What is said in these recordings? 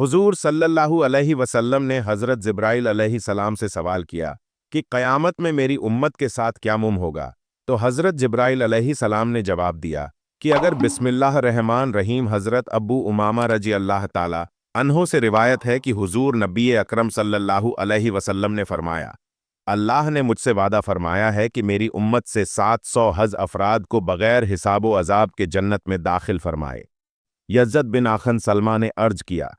हुजूर सल्लल्लाहु अलैहि वसल्लम ने हज़रत जिब्राइल अलैहिस्सलाम से सवाल किया कि क़यामत में मेरी उम्मत के साथ क्या मुम होगा। तो हज़रत जिब्राइल अलैहिस्सलाम ने जवाब दिया कि अगर बिस्मिल्लाह रहमान रहीम। हज़रत अबू उमामा रजी अल्लाह ताला अन्हो से रिवायत है कि हुजूर नबी अकरम सल्लल्लाहु अलैहि वसल्लम ने फरमाया, अल्लाह ने मुझसे वादा फरमाया है कि मेरी उम्मत से 700 हज अफराद को बगैर हिसाब व अजाब के जन्नत में दाखिल फरमाए। यज़द बिन आखन सलमा ने अर्ज किया,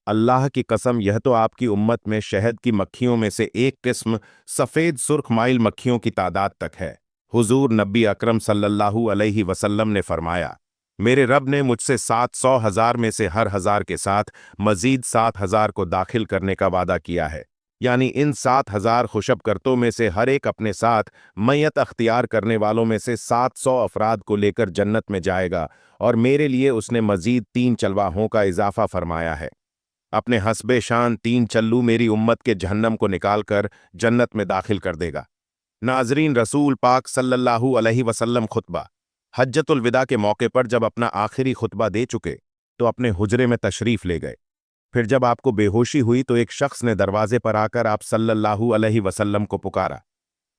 अल्लाह की कसम, यह तो आपकी उम्मत में शहद की मक्खियों में से एक किस्म सफ़ेद सुर्ख माइल मक्खियों की तादाद तक है। हुजूर नबी अकरम सल्लल्लाहु अलैहि वसल्लम ने फरमाया, मेरे रब ने मुझसे 700,000 में से हर हजार के साथ मजीद 7,000 को दाखिल करने का वादा किया है। यानी इन 7,000 खुशबकर्तों में से हर एक अपने साथ मैयत अख्तियार करने वालों में से 700 अफराद को लेकर जन्नत में जाएगा, और मेरे लिए उसने मजीद 3 चलवाहों का इजाफा फरमाया है। अपने हस्बे शान 3 चल्लू मेरी उम्मत के जहन्नम को निकालकर जन्नत में दाखिल कर देगा। नाजरीन, रसूल पाक सल्लल्लाहु अलैहि वसल्लम खुतबा हज्जतुल विदा के मौके पर जब अपना आखिरी खुतबा दे चुके तो अपने हुजरे में तशरीफ ले गए। फिर जब आपको बेहोशी हुई तो एक शख्स ने दरवाजे पर आकर आप सल्लल्लाहु अलैहि वसल्लम को पुकारा,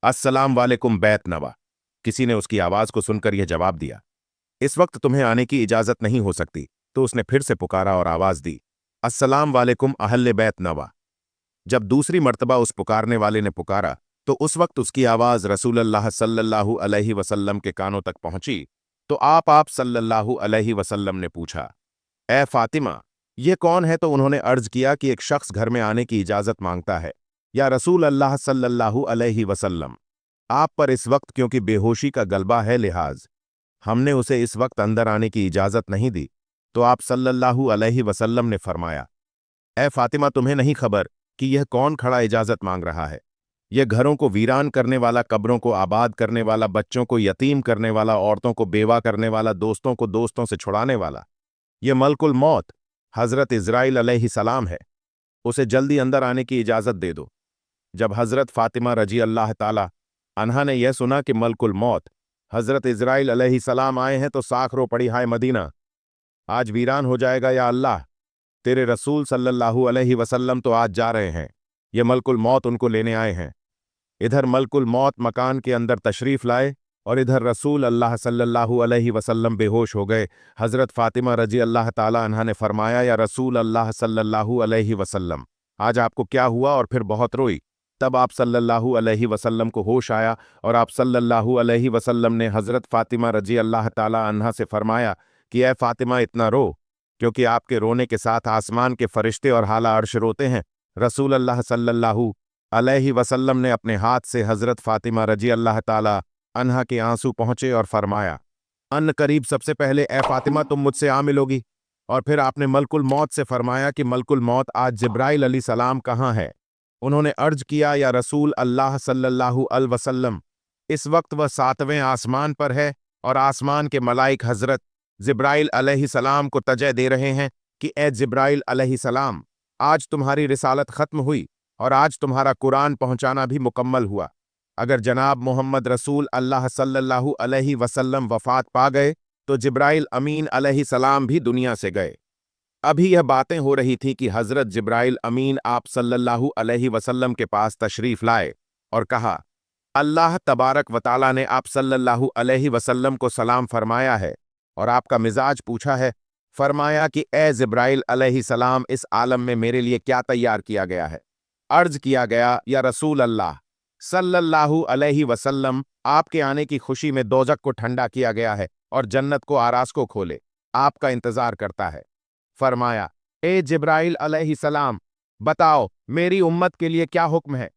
अस्सलाम वालेकुम बैत नवा। किसी ने उसकी आवाज को सुनकर यह जवाब दिया, इस वक्त तुम्हें आने की इजाजत नहीं हो सकती। तो उसने फिर से पुकारा और आवाज दी, अस्सलाम वालेकुम अहले बैत नवा। जब दूसरी मर्तबा उस पुकारने वाले ने पुकारा तो उस वक्त उसकी आवाज रसूलुल्लाह सल्लल्लाहु अलैहि वसल्लम के कानों तक पहुंची। तो आप सल्लल्लाहु अलैहि वसल्लम ने पूछा, ए फातिमा, ये कौन है? तो उन्होंने अर्ज किया कि एक शख्स घर में आने की इजाजत मांगता है, या रसूल अल्लाह सल्लल्लाहु अलैहि वसल्लम, आप पर इस वक्त क्योंकि बेहोशी का गलबा है लिहाज हमने उसे इस वक्त अंदर आने की इजाजत नहीं दी। तो आप सल्लल्लाहु अलैहि वसल्लम ने फरमाया, ए फातिमा, तुम्हें नहीं खबर कि यह कौन खड़ा इजाजत मांग रहा है? यह घरों को वीरान करने वाला, कब्रों को आबाद करने वाला, बच्चों को यतीम करने वाला, औरतों को बेवा करने वाला, दोस्तों को दोस्तों से छुड़ाने वाला, यह मलकुल मौत हजरत इज़राइल अलैहिस्सलाम है। उसे जल्दी अंदर आने की इजाजत दे दो। जब हजरत फातिमा रजी अल्लाह ताला अन्हा ने यह सुना कि मलकुल मौत हजरत इज़राइल अलैहिस्सलाम आए हैं तो साख रो पड़ी, हाय मदीना आज वीरान हो जाएगा, या अल्लाह, तेरे रसूल सल्लल्लाहु अलैहि वसल्लम तो आज जा रहे हैं, यह मलकुल मौत उनको लेने आए हैं। इधर मलकुल मौत मकान के अंदर तशरीफ लाए और इधर रसूल अल्लाह सल्लल्लाहु अलैहि वसल्लम बेहोश हो गए। हजरत फातिमा रजी अल्लाह ताला अन्हा ने फरमाया, या रसूल अल्लाह सल्लल्लाहु अलैहि वसल्लम, आज आपको क्या हुआ? और फिर बहुत रोई। तब आप सल्लल्लाहु अलैहि वसल्लम को होश आया और आप सल्लल्लाहु अलैहि वसल्लम ने हजरत फातिमा रजी अल्लाह ताला अन्हा से फरमाया कि ए फातिमा, इतना रो क्योंकि आपके रोने के साथ आसमान के फरिश्ते और हाला अर्श रोते हैं। रसूल अल्लाह सल्लल्लाहु अलैहि वसल्लम ने अपने हाथ से हजरत फातिमा रजी अल्लाह ताला अन्हा के आंसू पहुंचे और फरमाया, अन करीब सबसे पहले ए फातिमा तुम मुझसे आ मिलोगी। और फिर आपने मलकुल मौत से फरमाया कि मलकुल मौत आज जिब्राइल अलैहि सलाम कहाँ है? उन्होंने अर्ज किया, या रसूल अल्लाह सल्लल्लाहु अलैहि वसल्लम, इस वक्त वह 7वें आसमान पर है और आसमान के मलाइक हजरत जिब्राइल अलैहि सलाम को तजय दे रहे हैं कि ए जिब्राइल अलैहि सलाम, आज तुम्हारी रिसालत खत्म हुई और आज तुम्हारा कुरान पहुंचाना भी मुकम्मल हुआ। अगर जनाब मोहम्मद रसूल अल्लाह सल्लल्लाहु अलैहि वसल्लम वफात पा गए तो जिब्राइल अमीन अलैहि सलाम भी दुनिया से गए। अभी यह बातें हो रही थी कि हजरत जिब्राइल अमीन आप सल्लल्लाहु अलैहि वसल्लम के पास तशरीफ लाए और कहा, अल्लाह तबारक व तआला ने आप सल्लल्लाहु अलैहि वसल्लम को सलाम फरमाया है और आपका मिजाज पूछा है। फरमाया कि ए जिब्राइल अलैहि सलाम, इस आलम में मेरे लिए क्या तैयार किया गया है? अर्ज किया गया, या रसूल अल्लाह सल्लल्लाहु अलैहि वसल्लम, आपके आने की खुशी में दोजक को ठंडा किया गया है और जन्नत को आरास को खोले आपका इंतजार करता है। फरमाया, ए जिब्राइल अलैहिस्सलाम, बताओ मेरी उम्मत के लिए क्या हुक्म है?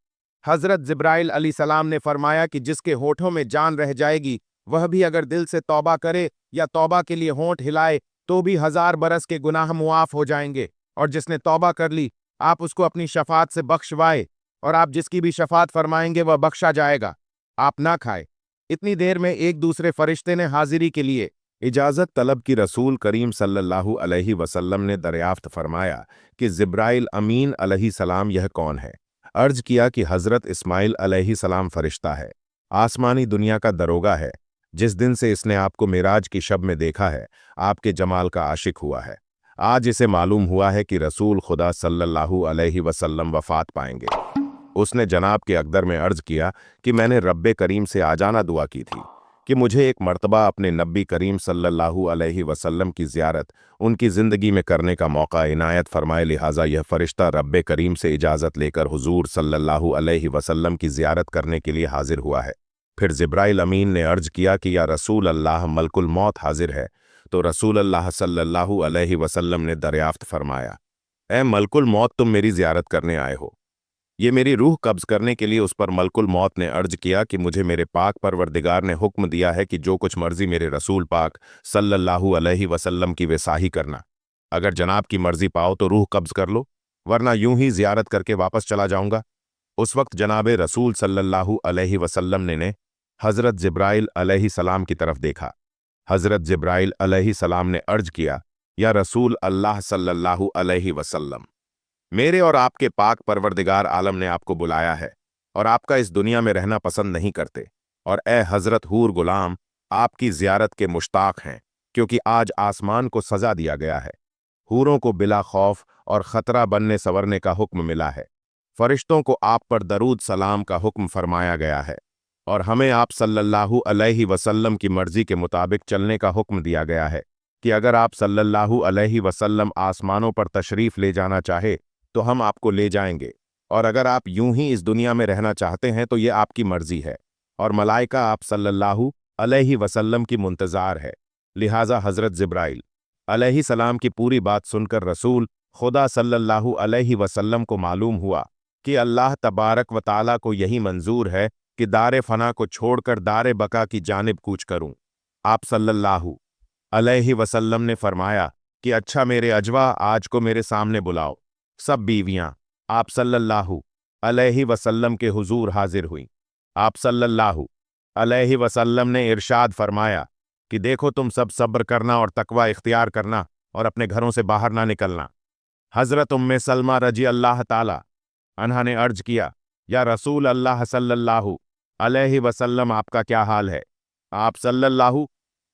हजरत जिब्राइल अलैहिस्सलाम ने फरमाया कि जिसके होठों में जान रह जाएगी वह भी अगर दिल से तौबा करे या तौबा के लिए होंठ हिलाए तो भी 1000 बरस के गुनाह मुआफ हो जाएंगे, और जिसने तौबा कर ली आप उसको अपनी शफात से बख्शवाए, और आप जिसकी भी शफात फरमाएंगे वह बख्शा जाएगा। आप ना खाए। इतनी देर में एक दूसरे फरिश्ते ने हाजिरी के लिए इजाजत तलब की। रसूल करीम सल्लल्लाहु अलैहि वसल्लम ने दरियाफ्त फरमाया कि जिब्राइल अमीन अलैहि सलाम यह कौन है? अर्ज किया कि हजरत इस्माइल अलैहि सलाम फरिश्ता है, आसमानी दुनिया का दरोगा है। जिस दिन से इसने आपको मेराज की शब में देखा है आपके जमाल का आशिक हुआ है। आज इसे मालूम हुआ है कि रसूल खुदा सल्लल्लाहु अलैहि वसल्लम वफात पाएंगे। उसने जनाब के अकदर में अर्ज किया कि मैंने रब्बे करीम से आजाना दुआ की थी कि मुझे एक मर्तबा अपने नबी करीम सल्लल्लाहु अलैहि वसल्लम की ज़ियारत उनकी ज़िंदगी में करने का मौका इनायत फरमाए, लिहाजा यह फ़रिश्ता रब्बे करीम से इजाज़त लेकर हुजूर सल्लल्लाहु अलैहि वसल्लम की ज़ियारत करने के लिए हाजिर हुआ है। फिर जिब्राइल अमीन ने अर्ज किया कि या रसूल अल्लाह, मलकुल मौत हाजिर है। तो रसूल अल्लाह सल्लल्लाहु अलैहि वसल्लम ने दरियाफ्त फरमाया, ए मलकुल मौत, तुम मेरी ज़ियारत करने आए हो। ये मेरी रूह कब्ज़ करने के लिए। उस पर मलकुल मौत ने अर्ज किया कि मुझे मेरे पाक परवरदिगार ने हुक्म दिया है कि जो कुछ मर्जी मेरे रसूल पाक सल्लल्लाहु अलैहि वसल्लम की वैसा करना। अगर जनाब की मर्जी पाओ तो रूह कब्ज़ कर लो, वरना यूं ही ज़ियारत करके वापस चला जाऊंगा। उस वक्त जनाब रसूल सल्लल्लाहु अलैहि वसल्लम ने हज़रत जिब्राइल अलैहि सलाम की तरफ देखा। हज़रत जिब्राइल अलैहि सलाम ने अर्ज किया, या रसूल अल्लाह सल्लल्लाहु अलैहि वसल्लम, मेरे और आपके पाक परवरदिगार आलम ने आपको बुलाया है और आपका इस दुनिया में रहना पसंद नहीं करते। और ए हज़रत हूर गुलाम, आपकी ज़ियारत के मुश्ताक हैं, क्योंकि आज आसमान को सज़ा दिया गया है। हूरों को बिला खौफ और ख़तरा बनने संवरने का हुक्म मिला है। फ़रिश्तों को आप पर दरूद सलाम का हुक्म फरमाया गया है और हमें आप सल्लल्लाहु अलैहि वसल्लम की मर्ज़ी के मुताबिक चलने का हुक्म दिया गया है कि अगर आप सल्लल्लाहु अलैहि वसल्लम आसमानों पर तशरीफ़ ले जाना चाहे तो हम आपको ले जाएंगे, और अगर आप यूं ही इस दुनिया में रहना चाहते हैं तो ये आपकी मर्ज़ी है। और मलाइका आप सल्लल्लाहु अलैहि वसल्लम की मुंतज़ार है। लिहाजा हज़रत जिब्राइल अलैहि सलाम की पूरी बात सुनकर रसूल खुदा सल्लल्लाहु अलैहि वसल्लम को मालूम हुआ कि अल्लाह तबारक व ताला को यही मंजूर है कि दारे फना को छोड़कर दारे बका की जानिब कूच करूं। आप सल्लल्लाहु अलैहि वसल्लम ने फरमाया कि अच्छा मेरे अजवा, आज को मेरे सामने बुलाओ। सब बीवियां आप सल्लल्लाहु अलैहि वसल्लम के हुजूर हाजिर हुई। आप सल्लल्लाहु अलैहि वसल्लम ने इरशाद फरमाया कि देखो, तुम सब सब्र करना और तकवा इख्तियार करना और अपने घरों से बाहर ना निकलना। हज़रत उम्मे सलमा रजी अल्लाह ताला अन्हा ने अर्ज किया, या रसूल अल्लाह सल्लल्लाहु अलैहि वसल्लम, आपका क्या हाल है? आप सल्लल्लाहु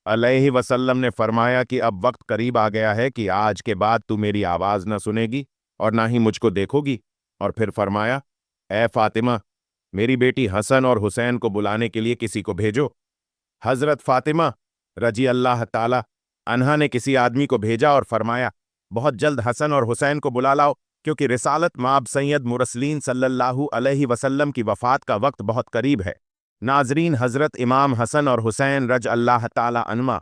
अलैहि वसल्लम ने फरमाया कि अब वक्त करीब आ गया है कि आज के बाद तू मेरी आवाज़ न सुनेगी और ना ही मुझको देखोगी। और फिर फरमाया, ए फातिमा, मेरी बेटी हसन और हुसैन को बुलाने के लिए किसी को भेजो। हज़रत फातिमा रजी अल्लाह ताला अन्हा ने किसी आदमी को भेजा और फरमाया, बहुत जल्द हसन और हुसैन को बुला लाओ, क्योंकि रिसालत माब सैयद मुरसलीन सल्लल्लाहु अलैहि वसल्लम की वफ़ात का वक्त बहुत करीब है। नाजरीन, हज़रत इमाम हसन और हुसैन रज अल्लाह ताला अन्मा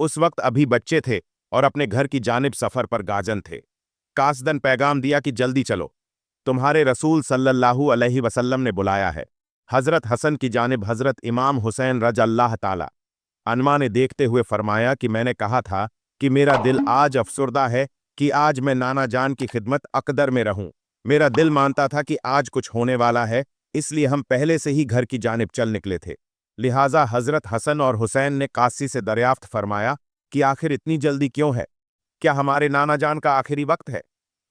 उस वक्त अभी बच्चे थे और अपने घर की जानिब सफ़र पर गाजन थे। कासदन पैगाम दिया कि जल्दी चलो, तुम्हारे रसूल सल्लल्लाहु अलैहि वसल्लम ने बुलाया है। हज़रत हसन की जानिब हज़रत इमाम हुसैन रज अल्लाह ताला अन्मा ने देखते हुए फरमाया कि मैंने कहा था कि मेरा दिल आज अफसुर्दा है कि आज मैं नाना जान की खिदमत अकदर में रहूं। मेरा दिल मानता था कि आज कुछ होने वाला है, इसलिए हम पहले से ही घर की जानिब चल निकले थे। लिहाजा हज़रत हसन और हुसैन ने कासी से दरियाफ्त फरमाया कि आखिर इतनी जल्दी क्यों है? क्या हमारे नाना जान का आखिरी वक्त है?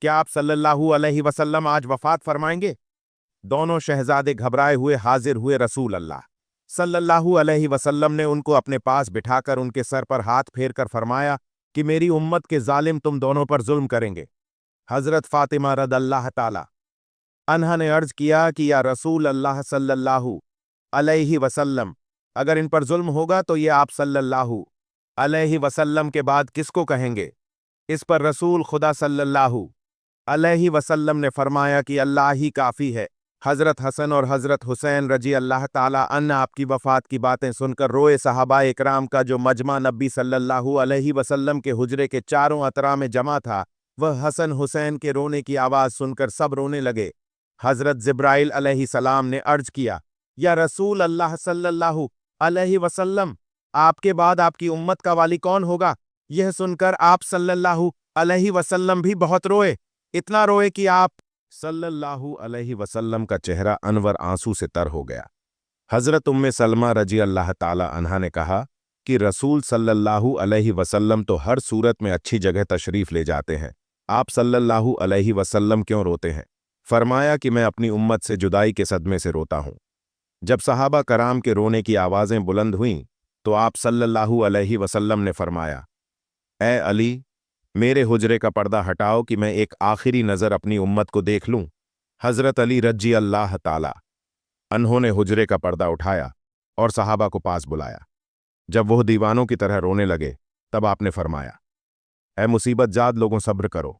क्या आप सल्लल्लाहु अलैहि वसल्लम आज वफात फरमाएंगे? दोनों शहजादे घबराए हुए हाजिर हुए। रसूल अल्लाह सल्लल्लाहु अलैहि वसल्लम ने उनको अपने पास बिठाकर उनके सर पर हाथ फेर कर फरमाया कि मेरी उम्मत के जालिम तुम दोनों पर जुल्म करेंगे। हज़रत फातिमा रद अल्लाह ताला अन्हा ने अर्ज किया कि या रसूल अल्लाह सल्लल्लाहु अलैहि वसल्लम, अगर इन पर जुल्म होगा तो ये आप सल्लल्लाहु अलैहि वसल्लम के बाद किसको कहेंगे? इस पर रसूल खुदा सल्लल्लाहु अलैहि वसल्लम ने फरमाया कि अल्लाह ही काफ़ी है। हज़रत हसन और हज़रत हुसैन रजी अल्लाह ताला अन्ना आपकी वफ़ात की बातें सुनकर रोए। सहाबा इकराम का जो मजमा नबी सल्लल्लाहु अलैहि वसल्लम के हुजरे के चारों अतरा में जमा था, वह हसन हुसैन के रोने की आवाज़ सुनकर सब रोने लगे। हज़रत जिब्राइल अलैहि सलाम ने अर्ज किया, या रसूल अल्लाह सल्लल्लाहु अलैहि वसल्लम, आपके बाद आपकी उम्मत का वाली कौन होगा? यह सुनकर आप सल्लल्लाहु अलैहि वसल्लम भी बहुत रोए, इतना रोए कि आप सल्लल्लाहु अलैहि वसल्लम का चेहरा अनवर आंसू से तर हो गया। हज़रत उम्मे सलमा रजी अल्लाह ताला अन्हा ने कहा कि रसूल सल्लल्लाहु अलैहि वसल्लम तो हर सूरत में अच्छी जगह तशरीफ़ ले जाते हैं, आप सल्लल्लाहु अलैहि वसल्लम क्यों रोते हैं? फरमाया कि मैं अपनी उम्मत से जुदाई के सदमे से रोता हूँ। जब सहाबा कराम के रोने की आवाज़ें बुलंद हुईं तो आप सल्लल्लाहु अलैहि वसल्लम ने फरमाया, ए अली, मेरे हुजरे का पर्दा हटाओ कि मैं एक आखिरी नज़र अपनी उम्मत को देख लूं। हज़रत अली रज़ी अल्लाह ताला अन्हों ने हुजरे का पर्दा उठाया और सहाबा को पास बुलाया। जब वह दीवानों की तरह रोने लगे तब आपने फरमाया, ऐ मुसीबत जाद लोगों, सब्र करो,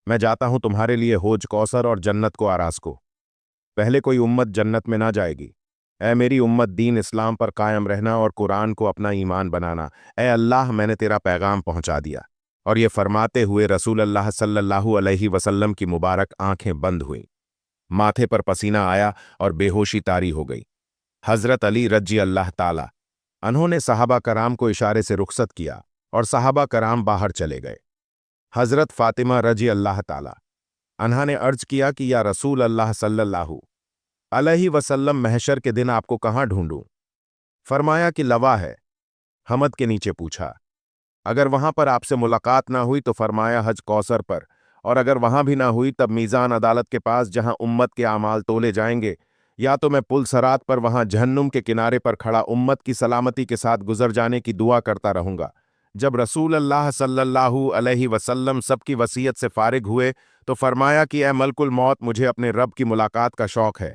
मैं जाता हूं तुम्हारे लिए हौज कौसर और जन्नत को आरास को। पहले कोई उम्मत जन्नत में ना जाएगी। ऐ मेरी उम्मत, दीन इस्लाम पर कायम रहना और कुरान को अपना ईमान बनाना। ऐ अल्लाह, मैंने तेरा पैगाम पहुंचा दिया। और ये फरमाते हुए रसूल अल्लाह सल्लल्लाहु अलैहि वसल्लम की मुबारक आंखें बंद हुईं, माथे पर पसीना आया और बेहोशी तारी हो गई। हज़रत अली रज़ी अल्लाह ताला उन्होंने सहाबा कराम को इशारे से रुखसत किया और सहाबा कराम बाहर चले गए। हज़रत फ़ातिमा रज़ी अल्लाह ताला अन्हा ने अर्ज किया कि या रसूल अल्लाह सल्लल्लाहु अलैहि वसल्लम, महशर के दिन आपको कहाँ ढूंढूं? फरमाया कि लवा है। हमद के नीचे पूछा, अगर वहां पर आपसे मुलाकात ना हुई तो फरमाया हज कौसर पर, और अगर वहां भी ना हुई तब मीज़ान अदालत के पास जहां उम्मत के आमाल तोले जाएंगे, या तो मैं पुल सरात पर वहां जहन्नुम के किनारे पर खड़ा उम्मत की सलामती के साथ गुजर जाने की दुआ करता रहूंगा। जब रसूल अल्लाह सल्लल्लाहु अलैहि वसल्लम सबकी वसीयत से फारिग हुए तो फरमाया कि ए मलकुल मौत, मुझे अपने रब की मुलाकात का शौक है।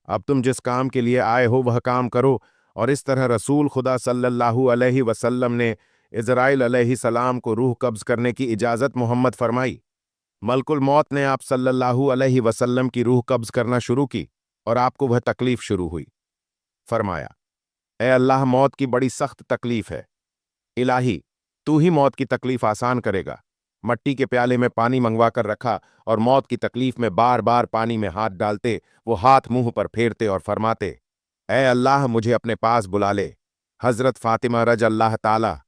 अब तुम जिस काम के लिए आए हो वह काम करो। और इस तरह रसूल खुदा सल्लल्लाहु अलैहि वसल्लम ने इज़राइल अलैहि सलाम को रूह कब्ज़ करने की इजाज़त मोहम्मद फरमाई। मलकुल मौत ने आप सल्लल्लाहु अलैहि वसल्लम की रूह कब्ज़ करना शुरू की और आपको वह तकलीफ शुरू हुई। फरमाया, ए अल्लाह, मौत की बड़ी सख्त तकलीफ है। इलाही, तू ही मौत की तकलीफ आसान करेगा। मट्टी के प्याले में पानी मंगवा कर रखा और मौत की तकलीफ में बार बार पानी में हाथ डालते, वो हाथ मुंह पर फेरते और फरमाते, ए अल्लाह, मुझे अपने पास बुला ले। हज़रत फ़ातिमा रज़ अल्लाह ताला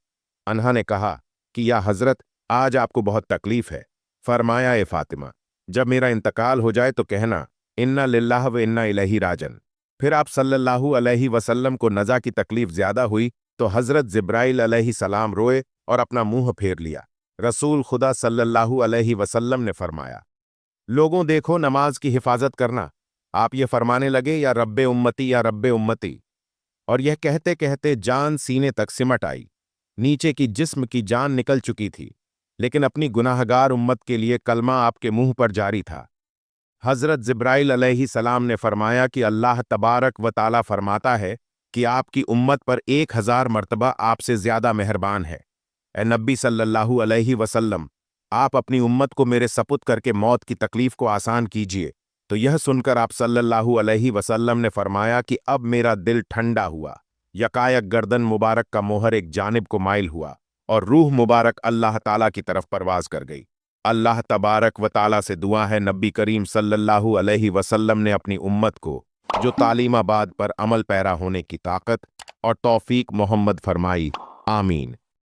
अन्हा ने कहा कि या हज़रत, आज आपको बहुत तकलीफ है। फरमाया, ए फ़ातिमा, जब मेरा इंतकाल हो जाए तो कहना इन्ना लिल्लाह व इन्ना इलैहि राजिऊन। फिर आप सल्लल्लाहु अलैहि वसल्लम को नज़ा की तकलीफ ज्यादा हुई तो हज़रत जिब्राइल अलैहि सलाम रोए और अपना मुंह फेर लिया। रसूल खुदा सल्लल्लाहु अलैहि वसल्लम ने फरमाया, लोगों देखो, नमाज की हिफाजत करना। आप ये फरमाने लगे, या रब्बे उम्मती, या रब्बे उम्मती। और यह कहते कहते जान सीने तक सिमट आई। नीचे की जिस्म की जान निकल चुकी थी, लेकिन अपनी गुनाहगार उम्मत के लिए कलमा आपके मुंह पर जारी था। हज़रत जिब्राइल अलैहि सलाम ने फरमाया कि अल्लाह तबारक व ताला फरमाता है कि आपकी उम्मत पर 1000 मर्तबा आपसे ज्यादा मेहरबान है। ए नबी सल्लल्लाहु अलैहि वसल्लम, आप अपनी उम्मत को मेरे सपुत करके मौत की तकलीफ को आसान कीजिए। तो यह सुनकर आप सल्लल्लाहु अलैहि वसल्लम ने फरमाया कि अब मेरा दिल ठंडा हुआ। यकायक गर्दन मुबारक का मोहर एक जानिब को माइल हुआ और रूह मुबारक अल्लाह ताला की तरफ परवाज कर गई। अल्लाह तबारक व ताला से दुआ है नबी करीम सल्लल्लाहु अलैहि वसल्लम ने अपनी उम्मत को जो तालीमाबाद पर अमल पैरा होने की ताकत और तौफीक मोहम्मद फरमाई। आमीन।